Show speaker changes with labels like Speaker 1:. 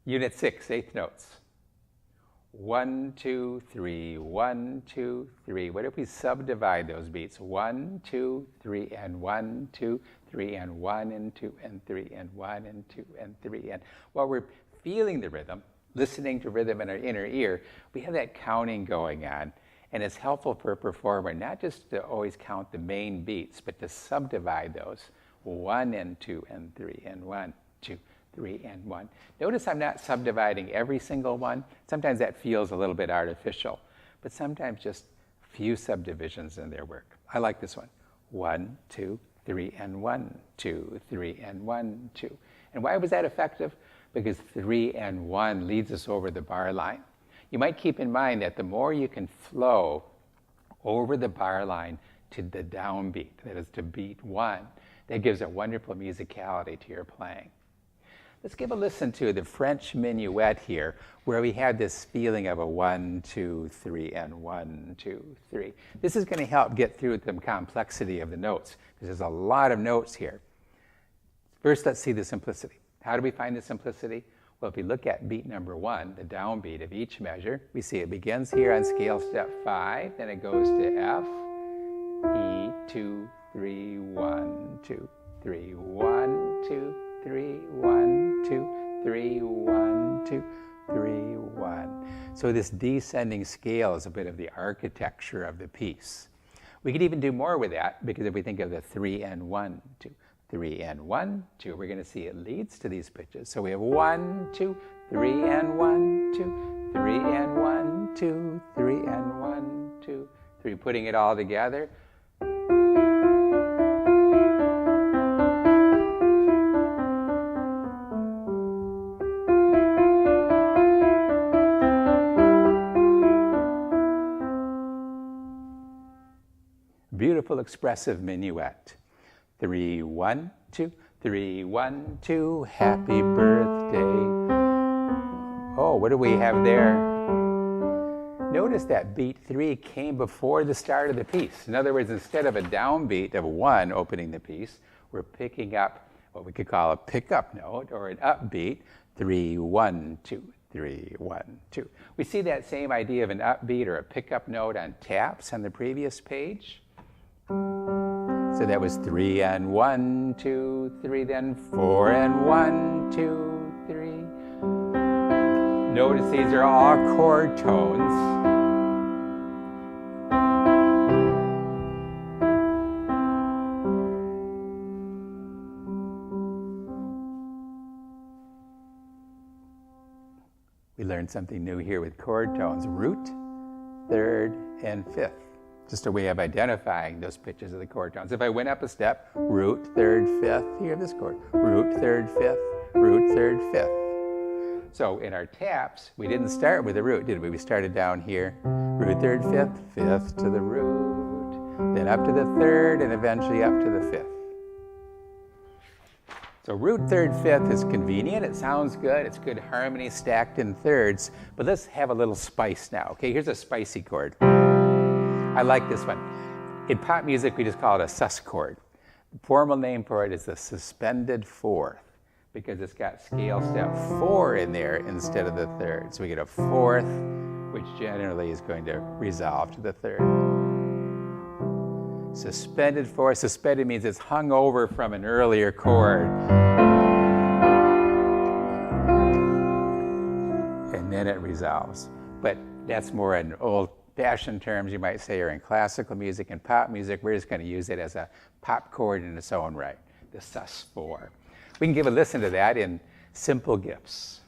Speaker 1: Unit 6, eighth notes. 1, 2, 3, 1, 2, 3. What if we subdivide those beats? 1, 2, 3, and 1, 2, 3, and 1, and 2, and 3, and 1, and 2, and 3. And while we're feeling the rhythm, listening to rhythm in our inner ear, we have that counting going on. And it's helpful for a performer not just to always count the main beats, but to subdivide those. 1 and 2 and 3 and 1, 2, 3 and 1. Notice I'm not subdividing every single one. Sometimes that feels a little bit artificial, but sometimes just few subdivisions in their work. I like this one. 1, 2, 3 and 1, 2, 3 and 1, 2. And why was that effective? Because 3 and 1 leads us over the bar line. You might keep in mind that the more you can flow over the bar line to the downbeat, that is to beat 1, that gives a wonderful musicality to your playing. Let's give a listen to the French Minuet here, where we have this feeling of a 1, 2, 3, and 1, 2, 3. This is going to help get through the complexity of the notes, because there's a lot of notes here. First, let's see the simplicity. How do we find the simplicity? Well, if we look at beat number 1, the downbeat of each measure, we see it begins here on scale step 5, then it goes to F, E, 2, 3, 1, 2, 3, 1, 2, 3, 1, 2, 3, 1, 2, 3, 1. So this descending scale is a bit of the architecture of the piece. We could even do more with that, because if we think of the 3 and 1, 2, 3 and 1, 2, we're going to see it leads to these pitches. So we have 1, 2, 3 and 1, 2, 3 and 1, 2, 3 and 1, 2, 3. Putting it all together. Beautiful expressive minuet. 3, 1, 2, 3, 1, 2, happy birthday. Oh, what do we have there? Notice that beat 3 came before the start of the piece. In other words, instead of a downbeat of 1 opening the piece, we're picking up what we could call a pickup note or an upbeat, 3, 1, 2, 3, 1, 2. We see that same idea of an upbeat or a pickup note on taps on the previous page. So that was 3 and 1, 2, 3, then 4 and 1, 2, 3. Notice these are all chord tones. We learned something new here with chord tones. Root, third, and fifth. Just a way of identifying those pitches of the chord tones. If I went up a step, root, third, fifth, here this chord. Root, third, fifth, root, third, fifth. So in our taps, we didn't start with a root, did we? We started down here. Root, third, fifth, fifth to the root, then up to the third, and eventually up to the fifth. So root, third, fifth is convenient. It sounds good. It's good harmony stacked in thirds. But let's have a little spice now. Okay, here's a spicy chord. I like this one. In pop music, we just call it a sus chord. The formal name for it is the suspended fourth, because it's got scale step 4 in there instead of the third. So we get a fourth, which generally is going to resolve to the third. Suspended fourth. Suspended means it's hung over from an earlier chord. And then it resolves. But that's more in old-fashioned terms, you might say, or in classical music and pop music. We're just going to use it as a pop chord in its own right, the sus4. We can give a listen to that in Simple Gifts.